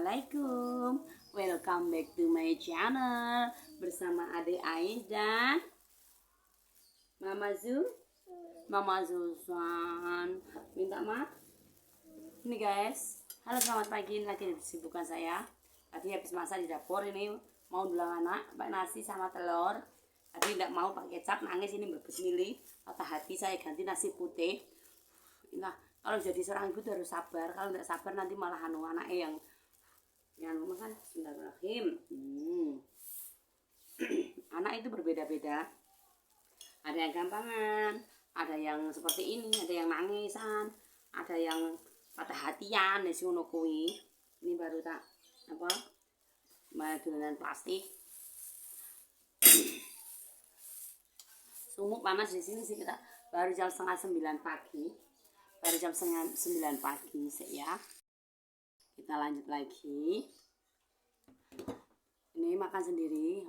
Assalamualaikum, welcome back to my channel bersama adik Ais dan Mama Zuzan. Minta maaf. Ini guys, halo selamat pagi. Ini lagi kesibukan saya. Tadi habis masak di dapur, ini mau dulang anak, pakai nasi sama telur. Tadi tidak mau pakai kecap, nangis ini berbesmili. Patah hati saya ganti nasi putih. Nah, kalau jadi seorang ibu harus sabar. Kalau tidak sabar nanti malah anaknya yang makan. Bismillahirrahmanirrahim. Anak itu berbeda-beda. Ada yang gampangan, ada yang seperti ini, ada yang nangisan, ada yang patah hatian. Ini baru tak dolanan plastik. Sumuk panas di sini sih, kita baru jam 8:30 pagi. Baru jam 9 pagi ya. Kita lanjut lagi. Ini makan sendiri,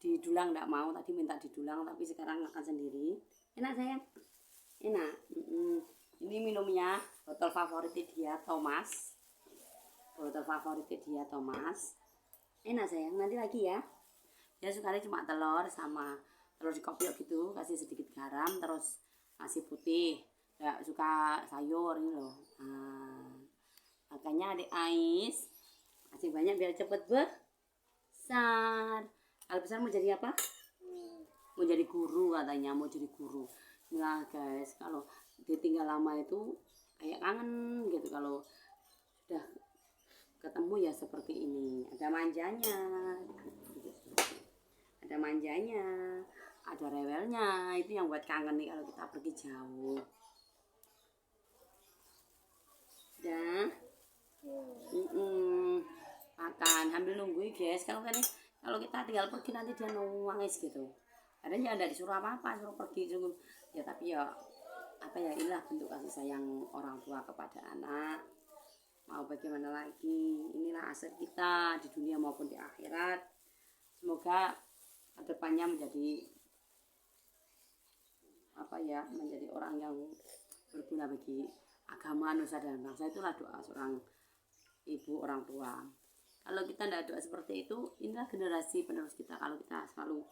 di dulang enggak mau, tadi minta didulang tapi sekarang makan sendiri. Enak sayang? Enak. Ini minumnya botol favoritnya dia Thomas. Enak sayang, nanti lagi ya. Ya sukanya cuma telur sama telur dikopiok gitu, kasih sedikit garam, terus nasi putih. Nggak suka sayur ini loh. Makanya adik Ais kasih banyak biar cepet besar. Kalau besar mau jadi apa? Mau jadi guru katanya, mau jadi guru. Nah guys, kalau ditinggal lama itu kayak kangen gitu. Kalau udah ketemu ya seperti ini, ada manjanya, ada rewelnya. Itu yang buat kangen nih kalau kita pergi jauh. Dah makan sambil nunggu guys. Kalau kita tinggal pergi nanti dia nangis gitu. Kadang ya ada disuruh apa-apa, suruh pergi suruh. Ya tapi ya inilah bentuk kasih sayang orang tua kepada anak. Mau bagaimana lagi, inilah aset kita di dunia maupun di akhirat. Semoga kedepannya menjadi menjadi orang yang berguna bagi agama, nusa dan bangsa. Itulah doa seorang ibu, orang tua. Kalau kita tidak doa seperti itu, inilah generasi penerus kita. Kalau kita selalu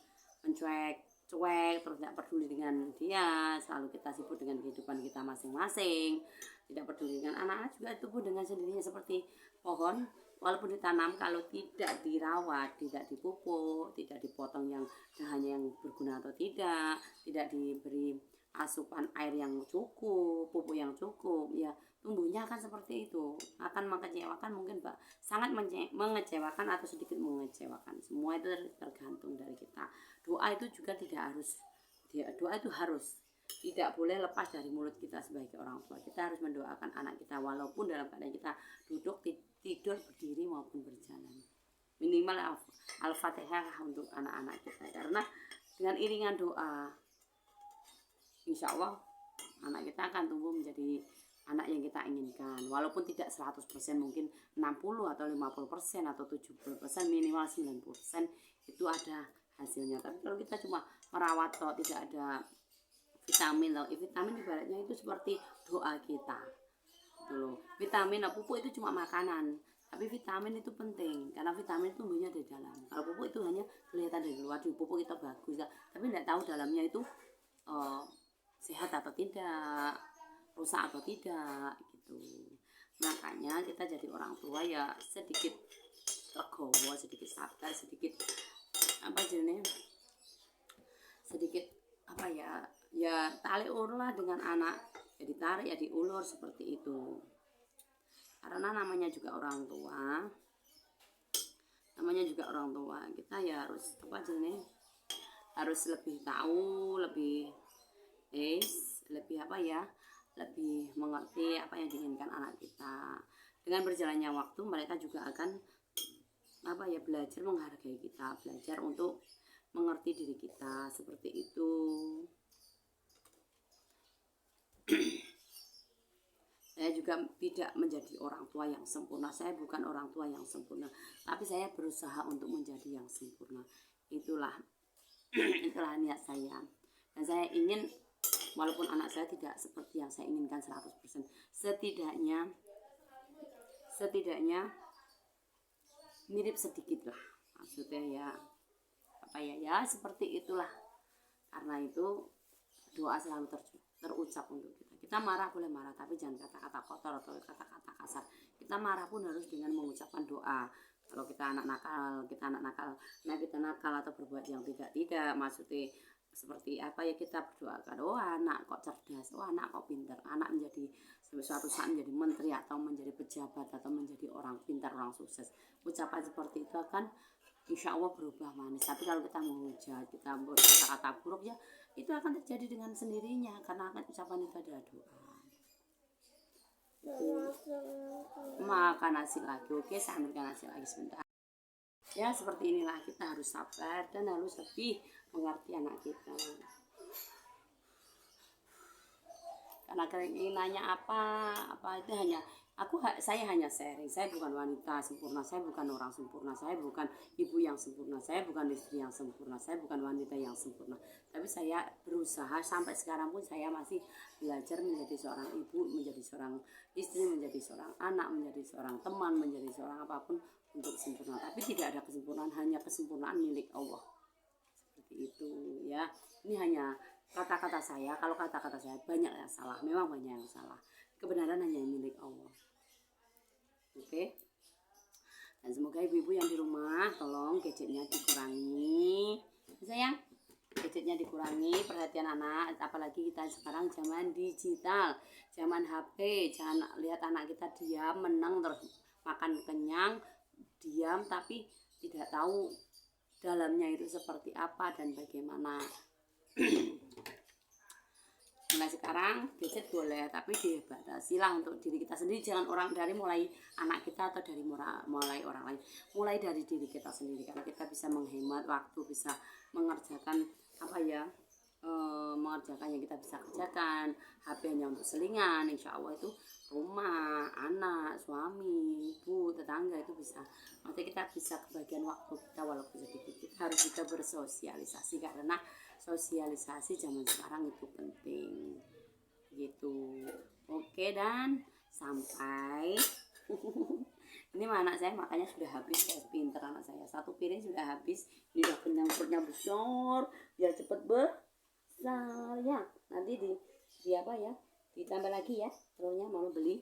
cuek, terus tidak peduli dengan dia, selalu kita sibuk dengan kehidupan kita masing-masing, tidak peduli dengan anak-anak juga tumbuh dengan sendirinya seperti pohon. Walaupun ditanam, kalau tidak dirawat, tidak dipupuk, tidak dipotong yang dahannya yang berguna atau tidak diberi asupan air yang cukup, pupuk yang cukup, ya tumbuhnya akan seperti itu. Akan mengecewakan mungkin, Pak. Sangat mengecewakan atau sedikit mengecewakan. Semua itu tergantung dari kita. Doa itu juga doa itu harus tidak boleh lepas dari mulut kita sebagai orang tua. Kita harus mendoakan anak kita walaupun dalam keadaan kita duduk, tidur, berdiri maupun berjalan. Minimal Al-Fatihah untuk anak-anak kita. Karena dengan iringan doa, insya Allah anak kita akan tumbuh menjadi anak yang kita inginkan. Walaupun tidak 100%, mungkin 60 atau 50% atau 70%, minimal 90% itu ada hasilnya. Tapi kalau kita cuma merawat toh, tidak ada vitamin loh. Vitamin ibaratnya itu seperti doa kita. Gitu loh. Vitamin pupuk itu cuma makanan, tapi vitamin itu penting karena vitamin itu tumbuhnya dari dalam. Kalau pupuk itu hanya kelihatan dari luar, di pupuk kita bagus, tapi tidak tahu dalamnya itu sehat atau tidak, rusak atau tidak gitu. Makanya kita jadi orang tua ya sedikit legowo, sedikit sabar, sedikit ya tali ulur lah dengan anak. Jadi tarik ya diulur seperti itu. Karena namanya juga orang tua. Kita ya harus harus lebih tahu, lebih mengerti apa yang diinginkan anak kita. Dengan berjalannya waktu mereka juga akan belajar menghargai kita, belajar untuk mengerti diri kita seperti itu. Saya juga tidak menjadi orang tua yang sempurna. Saya bukan orang tua yang sempurna, tapi saya berusaha untuk menjadi yang sempurna. Itulah niat saya. Dan saya ingin walaupun anak saya tidak seperti yang saya inginkan 100%, setidaknya setidaknya mirip sedikit lah, maksudnya ya apa ya, ya seperti itulah. Karena itu doa selalu terucap untuk kita. Kita marah boleh marah, tapi jangan kata-kata kotor atau kata-kata kasar. Kita marah pun harus dengan mengucapkan doa. Kalau kita anak nakal, kita nakal atau berbuat yang tidak, maksudnya seperti apa ya, kita berdoakan, oh anak kok cerdas, oh anak kok pintar, anak menjadi suatu saat menjadi menteri atau menjadi pejabat atau menjadi orang pintar, orang sukses. Ucapan seperti itu akan insya Allah berubah manis. Tapi kalau kita menghujat, kita berkata-kata buruk, ya itu akan terjadi dengan sendirinya, karena akan ucapan itu adalah doa. Makan nasi lagi. Oke, saya ambilkan nasi lagi sebentar. Ya seperti inilah, kita harus sabar dan harus lebih mengerti anak kita. Karena keinginannya apa itu hanya saya hanya sharing. Saya bukan wanita sempurna, saya bukan orang sempurna, saya bukan ibu yang sempurna, saya bukan istri yang sempurna, saya bukan wanita yang sempurna. Tapi saya berusaha, sampai sekarang pun saya masih belajar menjadi seorang ibu, menjadi seorang istri, menjadi seorang anak, menjadi seorang teman, menjadi seorang apapun untuk sempurna. Tapi tidak ada kesempurnaan, hanya kesempurnaan milik Allah. Seperti itu ya. Ini hanya kata-kata saya. Kalau kata-kata saya banyak yang salah, memang banyak yang salah. Kebenaran hanya milik Allah. Oke. Dan semoga ibu-ibu yang di rumah tolong gadgetnya dikurangi. Sayang, gadgetnya dikurangi, perhatian anak, apalagi kita sekarang zaman digital, zaman HP. Jangan lihat anak kita diam, menang terus makan kenyang, diam tapi tidak tahu dalamnya itu seperti apa dan bagaimana. Mulai sekarang gadget boleh, tapi dibatasi lah untuk diri kita sendiri. Jangan orang dari mulai anak kita atau dari mulai orang lain, mulai dari diri kita sendiri. Karena kita bisa menghemat waktu, bisa mengerjakan mengerjakan yang kita bisa kerjakan. HP hanya untuk selingan, insya Allah itu rumah, anak, suami, ibu, tetangga itu bisa. Nanti kita bisa kebagian waktu kita walaupun sedikit. Kita harus juga bersosialisasi, karena sosialisasi zaman sekarang itu penting gitu. Oke, dan sampai ini anak saya makanya sudah habis, ya pinter anak saya, satu piring sudah habis. Ini udah kenyang, perutnya besar biar cepet besar ya. Nanti di apa ya, ditambah lagi ya telurnya, mama beli.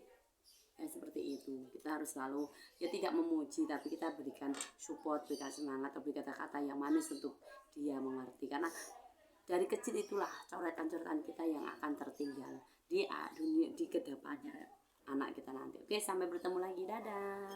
Seperti itu, kita harus selalu ya tidak memuji, tapi kita berikan support, berikan semangat, atau berikan kata-kata yang manis untuk dia mengerti. Karena dari kecil itulah coretan-coretan kita yang akan tertinggal di dunia, di kedepannya anak kita nanti. Oke, sampai bertemu lagi, dadah.